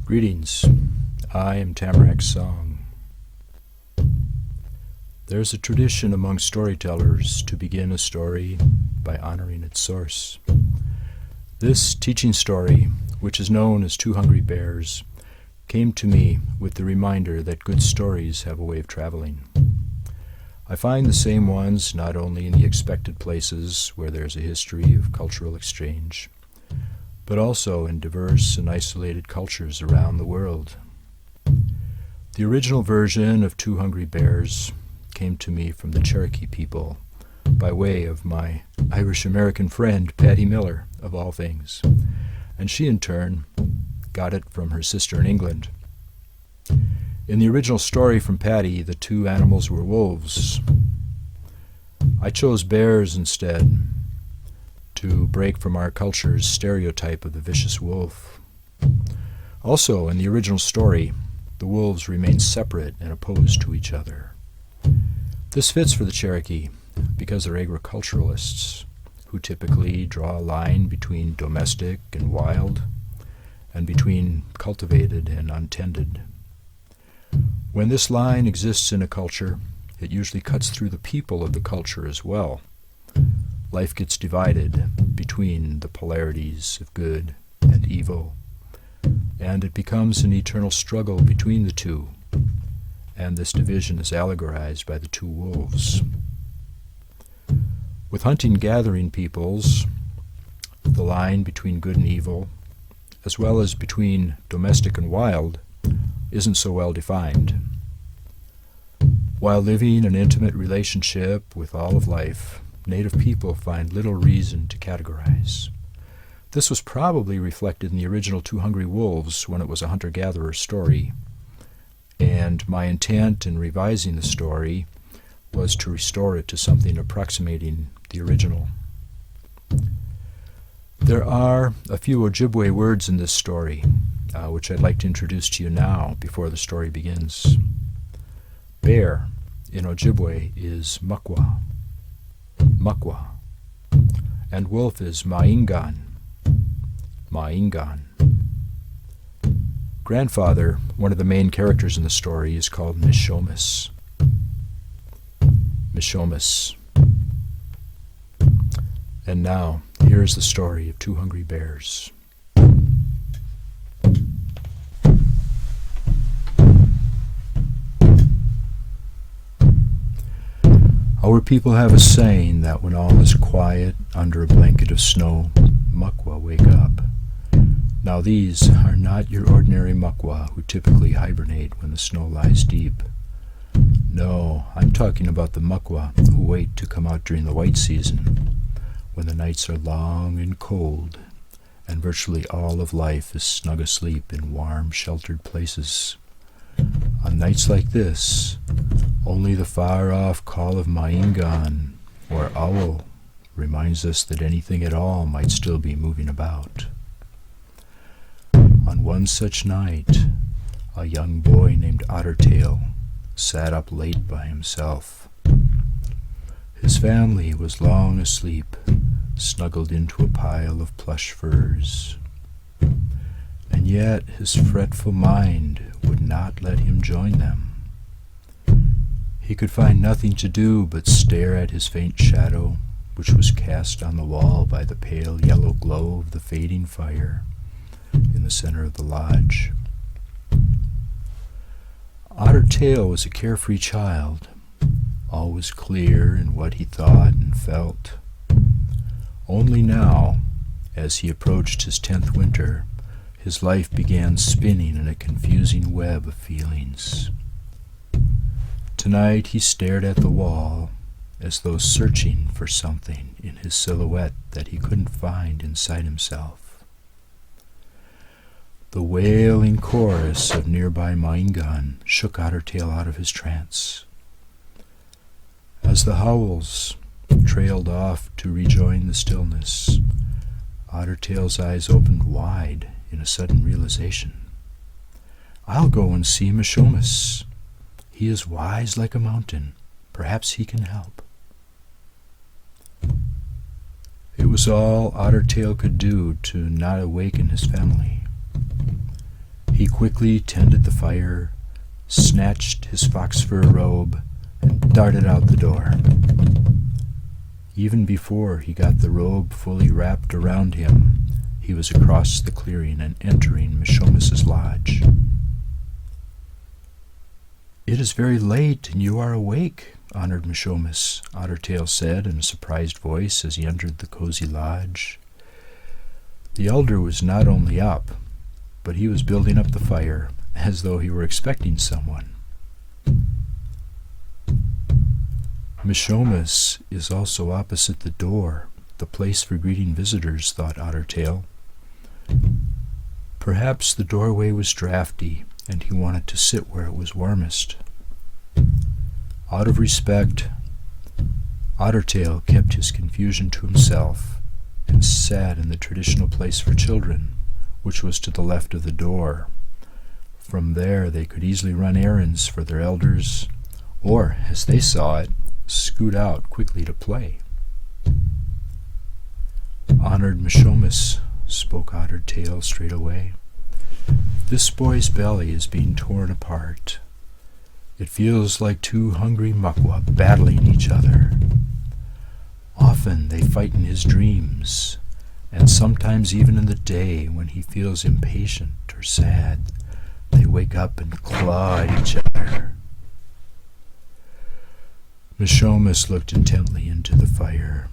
Greetings, I am Tamarack Song. There's a tradition among storytellers to begin a story by honoring its source. This teaching story, which is known as Two Hungry Bears, came to me with the reminder that good stories have a way of traveling. I find the same ones not only in the expected places where there's a history of cultural exchange, but also in diverse and isolated cultures around the world. The original version of Two Hungry Bears came to me from the Cherokee people by way of my Irish-American friend Patty Miller, of all things, and she in turn got it from her sister in England. In the original story from Patty, the two animals were wolves. I chose bears instead, to break from our culture's stereotype of the vicious wolf. Also, in the original story, the wolves remain separate and opposed to each other. This fits for the Cherokee because they're agriculturalists who typically draw a line between domestic and wild, and between cultivated and untended. When this line exists in a culture, it usually cuts through the people of the culture as well. Life gets divided between the polarities of good and evil, and it becomes an eternal struggle between the two, and this division is allegorized by the two wolves. With hunting-gathering peoples, the line between good and evil, as well as between domestic and wild, isn't so well defined. While living an intimate relationship with all of life, Native people find little reason to categorize. This was probably reflected in the original Two Hungry Wolves when it was a hunter-gatherer story, and my intent in revising the story was to restore it to something approximating the original. There are a few Ojibwe words in this story, which I'd like to introduce to you now before the story begins. Bear in Ojibwe is mukwa, and wolf is maingan. Grandfather, one of the main characters in the story, is called Mishomis. And now, here is the story of Two Hungry Bears. Our people have a saying that when all is quiet under a blanket of snow, mukwa wake up. Now these are not your ordinary mukwa who typically hibernate when the snow lies deep. No, I'm talking about the mukwa who wait to come out during the white season, when the nights are long and cold, and virtually all of life is snug asleep in warm, sheltered places. On nights like this, only the far-off call of Maingan, or owl, reminds us that anything at all might still be moving about. On one such night, a young boy named Ottertail sat up late by himself. His family was long asleep, snuggled into a pile of plush furs. And yet his fretful mind would not let him join them. He could find nothing to do but stare at his faint shadow, which was cast on the wall by the pale yellow glow of the fading fire in the center of the lodge. Ottertail was a carefree child, always clear in what he thought and felt. Only now, as he approached his 10th winter, his life began spinning in a confusing web of feelings. Tonight he stared at the wall as though searching for something in his silhouette that he couldn't find inside himself. The wailing chorus of nearby Maingan shook Ottertail out of his trance. As the howls trailed off to rejoin the stillness, Ottertail's eyes opened wide in a sudden realization. I'll go and see Mishomis. He is wise like a mountain. Perhaps he can help. It was all Ottertail could do to not awaken his family. He quickly tended the fire, snatched his fox fur robe, and darted out the door. Even before he got the robe fully wrapped around him, he was across the clearing and entering Mishomis's lodge. "It is very late, and you are awake, honored Mishomis," Ottertail said in a surprised voice as he entered the cozy lodge. The elder was not only up, but he was building up the fire, as though he were expecting someone. Mishomis is also opposite the door, the place for greeting visitors, thought Ottertail. Perhaps the doorway was drafty, and he wanted to sit where it was warmest. Out of respect, Ottertail kept his confusion to himself and sat in the traditional place for children, which was to the left of the door. From there they could easily run errands for their elders, or, as they saw it, scoot out quickly to play. "Honored Mishomis," spoke Ottertail straight away, "this boy's belly is being torn apart. It feels like two hungry Muckwa battling each other. Often they fight in his dreams, and sometimes even in the day when he feels impatient or sad, they wake up and claw at each other." Mishomis looked intently into the fire.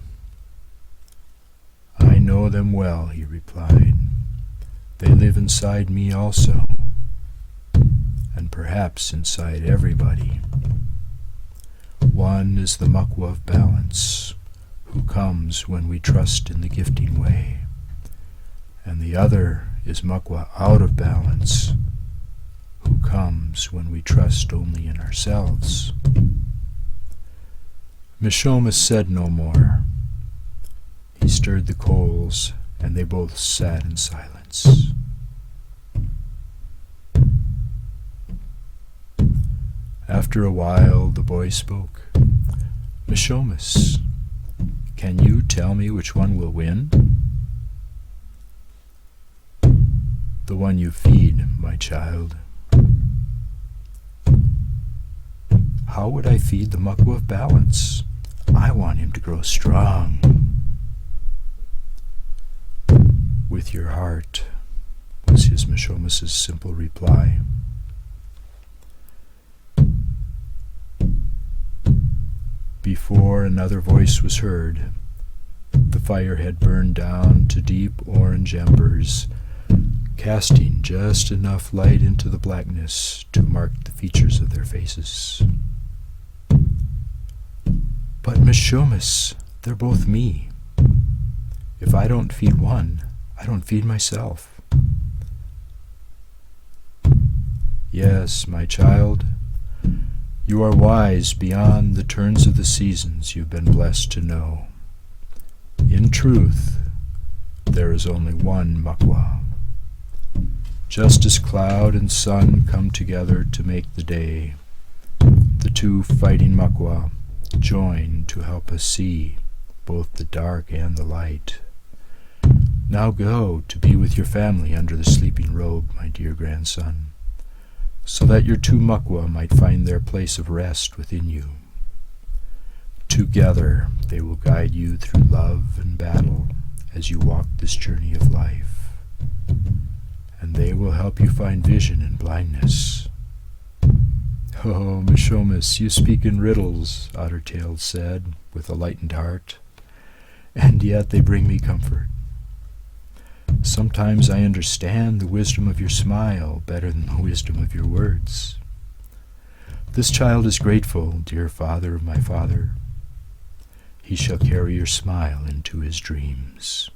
"I know them well," he replied. "They live inside me also, and perhaps inside everybody. One is the Muckwa of balance, who comes when we trust in the gifting way, and the other is Muckwa out of balance, who comes when we trust only in ourselves." Mishomis said no more. He stirred the coals, and they both sat in silence. After a while, the boy spoke. "Mishomis, can you tell me which one will win?" "The one you feed, my child." "How would I feed the Muckwa of balance? I want him to grow strong." "With your heart," was his Mishomis's simple reply. Before another voice was heard, the fire had burned down to deep orange embers, casting just enough light into the blackness to mark the features of their faces. "But Mishomis, they're both me. If I don't feed one, I don't feed myself." "Yes, my child, you are wise beyond the turns of the seasons you've been blessed to know. In truth, there is only one Muckwa. Just as cloud and sun come together to make the day, the two fighting Muckwa join to help us see both the dark and the light. Now go to be with your family under the sleeping robe, my dear grandson, so that your two Muckwa might find their place of rest within you. Together they will guide you through love and battle as you walk this journey of life, and they will help you find vision in blindness." "Oh, Mishomis, you speak in riddles," Ottertail said, with a lightened heart, "and yet they bring me comfort. Sometimes I understand the wisdom of your smile better than the wisdom of your words. This child is grateful, dear father of my father. He shall carry your smile into his dreams."